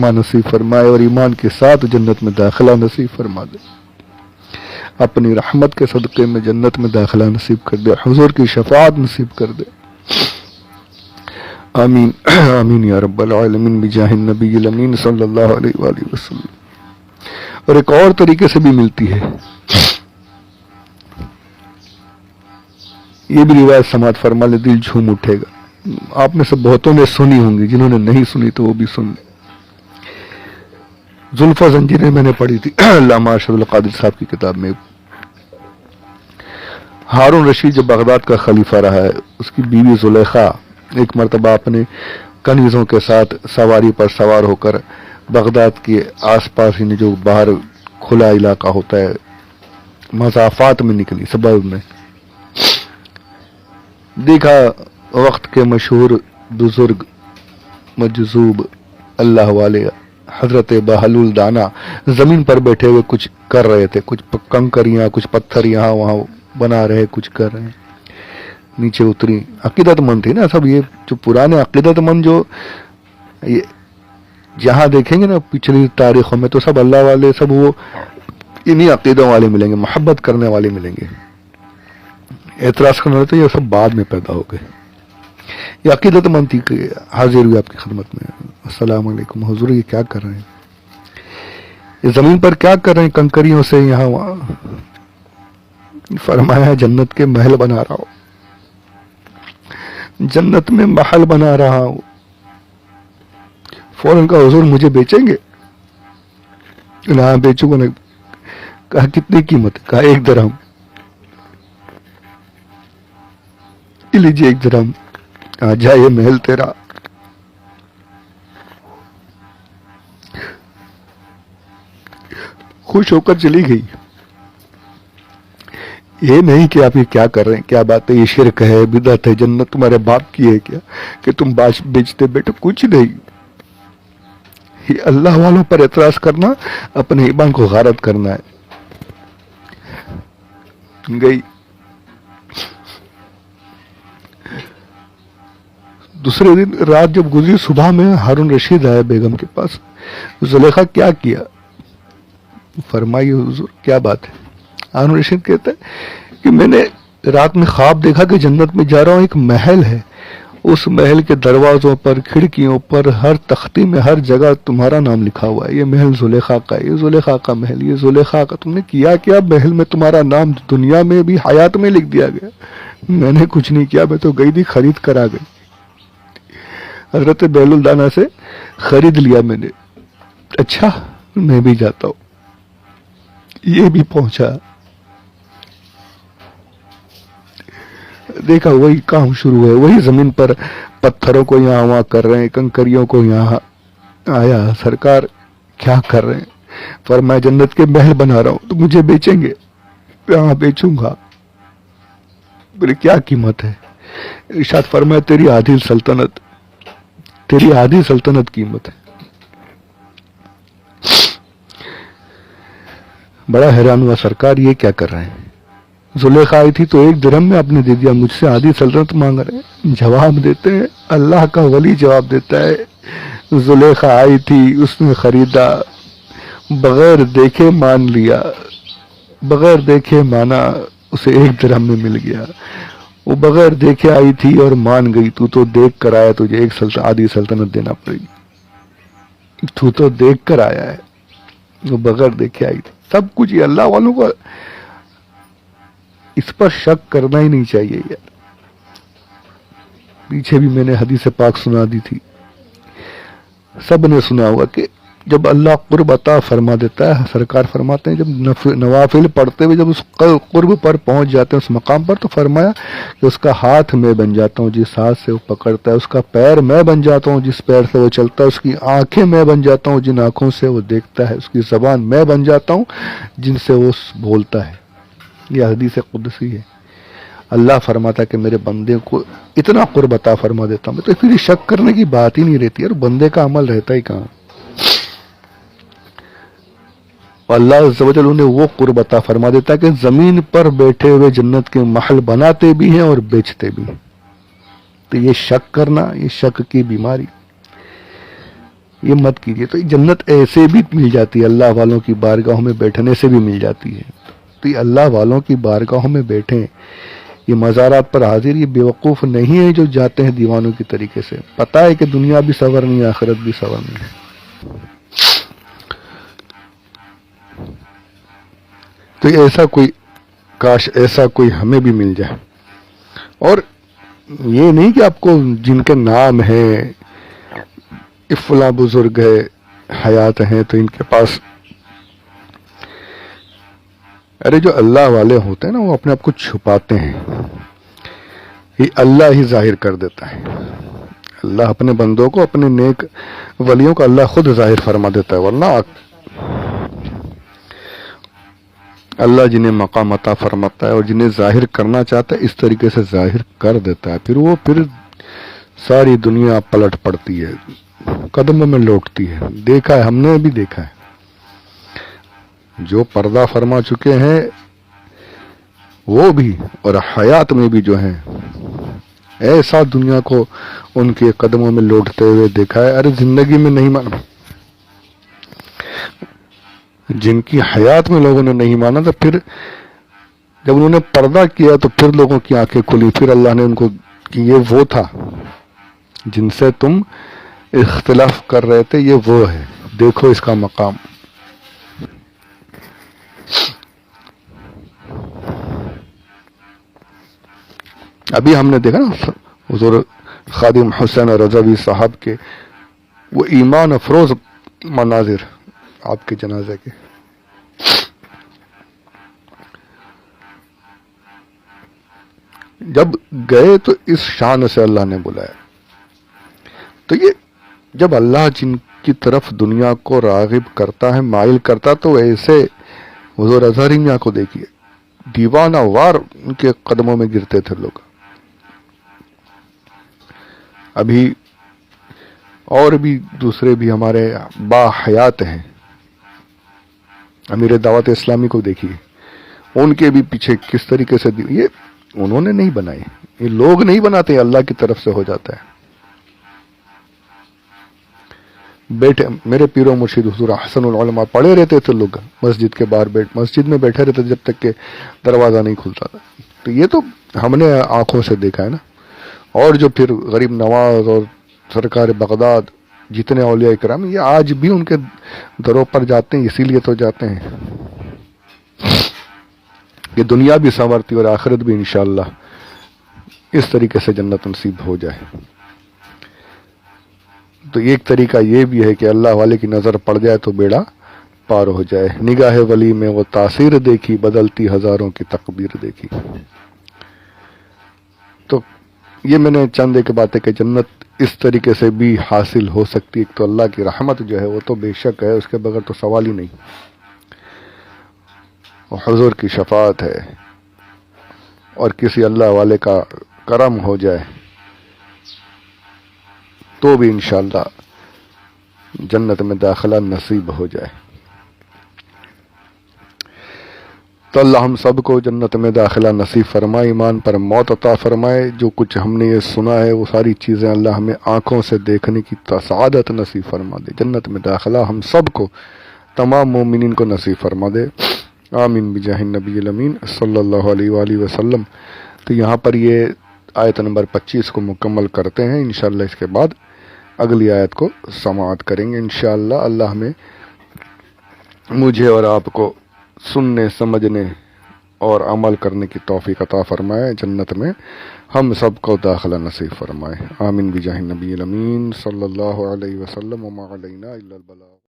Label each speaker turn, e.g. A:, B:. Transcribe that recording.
A: खात्मा नसीब फरमाए और ईमान के साथ जन्नत में दाखिला नसीब फरमा दे। अपनी रहमत के सदक़े में जन्नत में दाखिला नसीब कर दे, हुजूर की शफाअत नसीब कर दे। आमीन आमीन या रब्बल आलमीन बिजाहिन नबील अमीन सल्लल्लाहु अलैहि वसल्लम। और एक और तरीके से भी मिलती है, ये भी रिवायत समात फरमा ले, दिल झूम उठेगा। आप में से बहुतों ने सुनी होंगी, जिन्होंने नहीं सुनी तो वो भी सुन ले। जुल्फा जंजीरें मैंने पढ़ी थी अल्लामा अरशद कादिर साहब की किताब में। हारून रशीद जब बगदाद का खलीफा रहा है, उसकी बीवी जुलेखा एक मरतबा अपने कनीज़ों के साथ सवारी पर सवार होकर बगदाद के आसपास ही जो बाहर खुला इलाका होता है मज़ाफ़ात में निकली, सबब में देखा वक्त के मशहूर बुजुर्ग मजजूब अल्लाह वाले हजरत बहलुल दाना जमीन पर बैठे हुए कुछ कर रहे थे, कुछ कंकरियां कुछ पत्थर यहाँ वहाँ बना रहे, कुछ कर रहे हैं। नीचे उतरी, अकीदतमंद थी ना सब, ये जो पुराने अकीदतमंद जो ये जहाँ देखेंगे ना पिछली तारीखों में, तो सब अल्लाह वाले, सब वो इन्हीं अकीदों वाले मिलेंगे, मोहब्बत करने वाले मिलेंगे। एतराज करने वाले तो ये सब बाद में पैदा हो गए। ये अकीदतमंद थी कि हाजिर हुई आपकी खिदमत में, अस्सलाम वालेकुम हुजूर, ये क्या कर रहे हैं, ये जमीन पर क्या कर रहे हैं कंकरियों से यहाँ वहाँ। फरमाया जन्नत के महल बना रहा हूं, जन्नत में महल बना रहा हूं। फौरन कहा हुजूर मुझे बेचेंगे? ना बेचूंगा ना। कहा कितनी कीमत? कहा 1 दिरहम। लीजिए 1 दिरहम, आ जाए ये महल तेरा। खुश होकर चली गई। ये नहीं कि आप ये क्या कर रहे हैं, क्या बात है, ये शिरक है, बिदअत है, जन्नत तुम्हारे बाप की है क्या कि तुम बाश बेचते? बेटे कुछ नहीं, ये अल्लाह वालों पर एतराज करना, अपने ईमान को गारत करना है। गई। दूसरे दिन रात जब गुजरी, सुबह में हारून रशीद आया बेगम के पास। जुलेखा क्या किया? फरमाइए हुजूर क्या बात है? हारून रशीद कहता है कि मैंने रात में ख्वाब देखा कि जन्नत में जा रहा हूं, एक महल है, उस महल के दरवाजों पर, खिड़कियों पर, हर तख्ती में, हर जगह तुम्हारा नाम लिखा हुआ है। ये महल जुलेखा का है, ये जुलेखा का महल, ये जुलेखा का। तुमने किया क्या महल में? तुम्हारा नाम दुनिया में भी हयात में लिख दिया गया। मैंने कुछ नहीं किया, मैं तो गई थी खरीद कर आ गई। हजरत बहलुल दाना से खरीद लिया मैंने। अच्छा मैं भी जाता हूं। ये भी पहुंचा, देखा वही काम शुरू है, वही जमीन पर पत्थरों को यहाँ वहां कर रहे हैं, कंकरियों को यहाँ। आया सरकार क्या कर रहे हैं? फरमाया जन्नत के महल बना रहा हूं, तो मुझे बेचेंगे? हाँ बेचूंगा। बोले क्या कीमत है? इरशाद फरमाया तेरी आधी सल्तनत, तेरी आधी सल्तनत कीमत है। बड़ा हैरान हुआ, सरकार ये क्या कर रहे हैं? जुलेखा आई थी तो 1 दिरहम में आपने दे दिया, मुझसे आधी सल्तनत मांग रहे हैं। जवाब देते हैं, अल्लाह का वली जवाब देता है जुलेखा आई थी, उसने खरीदा, बगैर देखे मान लिया, बगैर देखे माना, उसे 1 दिरहम में मिल गया। वो बगैर देखे आई थी और मान गई। तू तो देख कर आया, तुझे आधी सल्तनत देना पड़ेगी। तू तो देख कर आया है, वो बगैर देखे आई थी। सब कुछ ये अल्लाह वालों को, इस पर शक करना ही नहीं चाहिए यार। पीछे भी मैंने हदीस पाक सुना दी थी, सब ने सुना होगा कि जब अल्लाह कुर्ब अता फरमा देता है, सरकार फरमाते हैं जब नवाफिल पढ़ते हुए जब उस कुर्ब पर पहुंच जाते हैं, उस मकाम पर, तो फरमाया कि उसका हाथ मैं बन जाता हूँ जिस हाथ से वो पकड़ता है, उसका पैर मैं बन जाता हूँ जिस पैर से वो चलता है, उसकी आंखें मैं बन जाता हूँ जिन आंखों से वो देखता है, उसकी जबान मैं बन जाता हूँ जिनसे वो बोलता है। यह हदीस कुदसी है। अल्लाह फरमाता है कि मेरे बंदे को इतना कुर्ब अता फरमा देता हूँ। तो फिर शक करने की बात ही नहीं रहती यार, बंदे का अमल रहता ही कहाँ। अल्लाह अज़्ज़ व जल उन्हें वो कुर्ब अता फरमा देता है कि जमीन पर बैठे हुए जन्नत के महल बनाते भी हैं और बेचते भी हैं। तो ये शक करना, ये शक की बीमारी। یہ مت کیجیے. تو جنت ایسے بھی مل جاتی ہے, اللہ والوں کی بارگاہوں میں بیٹھنے سے بھی مل جاتی ہے. تو یہ اللہ والوں کی بارگاہوں میں بیٹھیں, یہ مزارات پر حاضر یہ بیوقوف نہیں ہے جو جاتے ہیں دیوانوں کی طریقے سے. پتہ ہے کہ دنیا بھی صبر نہیں ہے, آخرت بھی صبر نہیں ہے. تو ایسا کوئی, کاش ایسا کوئی ہمیں بھی مل جائے. اور یہ نہیں کہ آپ کو جن کے نام ہیں, فلاں بزرگ ہے, حیات ہیں, تو ان کے پاس, ارے جو اللہ والے ہوتے ہیں نا وہ اپنے آپ کو چھپاتے ہیں, یہ اللہ ہی ظاہر کر دیتا ہے. اللہ اپنے بندوں کو, اپنے نیک ولیوں کو اللہ خود ظاہر فرما دیتا ہے. ورنہ اللہ جنہیں مقام عطا فرماتا ہے اور جنہیں ظاہر کرنا چاہتا ہے اس طریقے سے ظاہر کر دیتا ہے. پھر ساری دنیا پلٹ پڑتی ہے, قدموں میں لوٹتی ہے. دیکھا ہے, ہم نے بھی دیکھا ہے. جو پردہ فرما چکے ہیں وہ بھی, اور حیات میں بھی جو ہیں, ایسا دنیا کو ان کے قدموں میں لوٹتے ہوئے دیکھا ہے. ارے زندگی میں نہیں مانا, جن کی حیات میں لوگوں نے نہیں مانا, تو پھر جب انہوں نے پردہ کیا تو پھر لوگوں کی آنکھیں کھلی. پھر اللہ نے ان کو, کہ یہ وہ تھا جن سے تم اختلاف کر رہے تھے, یہ وہ ہے, دیکھو اس کا مقام. ابھی ہم نے دیکھا نا حضور خادم حسین رضوی صاحب کے وہ ایمان افروز مناظر آپ کے جنازے کے. جب گئے تو اس شان سے اللہ نے بلایا. تو یہ جب اللہ جن کی طرف دنیا کو راغب کرتا ہے, مائل کرتا, تو ایسے حضور اظہری میاں کو دیکھیے, دیوانہ وار ان کے قدموں میں گرتے تھے لوگ. ابھی اور بھی دوسرے بھی ہمارے با حیات ہیں, امیر دعوت اسلامی کو دیکھیے, ان کے بھی پیچھے کس طریقے سے, یہ انہوں نے نہیں بنائے, یہ لوگ نہیں بناتے, اللہ کی طرف سے ہو جاتا ہے. بیٹھے میرے پیر و مرشد حضور احسن العلماء پڑے رہتے تھے لوگ مسجد کے باہر, مسجد میں بیٹھے رہتے جب تک کہ دروازہ نہیں کھلتا تھا. تو یہ تو ہم نے آنکھوں سے دیکھا ہے نا. اور جو پھر غریب نواز اور سرکار بغداد جتنے اولیاء کرام, یہ آج بھی ان کے دروں پر جاتے ہیں. اسی لیے تو جاتے ہیں کہ دنیا بھی سنورتی اور آخرت بھی انشاءاللہ اس طریقے سے جنت نصیب ہو جائے. تو ایک طریقہ یہ بھی ہے کہ اللہ والے کی نظر پڑ جائے تو بیڑا پار ہو جائے. نگاہ ولی میں وہ تاثیر دیکھی, بدلتی ہزاروں کی تقدیر دیکھی. تو یہ میں نے چند ایک باتیں کہ جنت اس طریقے سے بھی حاصل ہو سکتی ہے. تو اللہ کی رحمت جو ہے وہ تو بے شک ہے, اس کے بغیر تو سوال ہی نہیں. اور حضور کی شفاعت ہے, اور کسی اللہ والے کا کرم ہو جائے تو بھی انشاءاللہ جنت میں داخلہ نصیب ہو جائے. تو اللہ ہم سب کو جنت میں داخلہ نصیب فرمائے, ایمان پر موت عطا فرمائے. جو کچھ ہم نے یہ سنا ہے وہ ساری چیزیں اللہ ہمیں آنکھوں سے دیکھنے کی سعادت نصیب فرما دے. جنت میں داخلہ ہم سب کو, تمام مومنین کو نصیب فرما دے. آمین بجاہ النبی الامین صلی اللہ علیہ وآلہ وسلم. تو یہاں پر یہ آیت نمبر 25 کو مکمل کرتے ہیں. انشاءاللہ اس کے بعد اگلی آیت کو سماعت کریں گے انشاءاللہ. اللہ ہمیں, مجھے اور آپ کو سننے, سمجھنے اور عمل کرنے کی توفیق عطا فرمائے. جنت میں ہم سب کو داخلہ نصیب فرمائے. آمین بجاہ النبی الامین صلی اللہ علیہ وسلم. وما علینا الا البلاغ.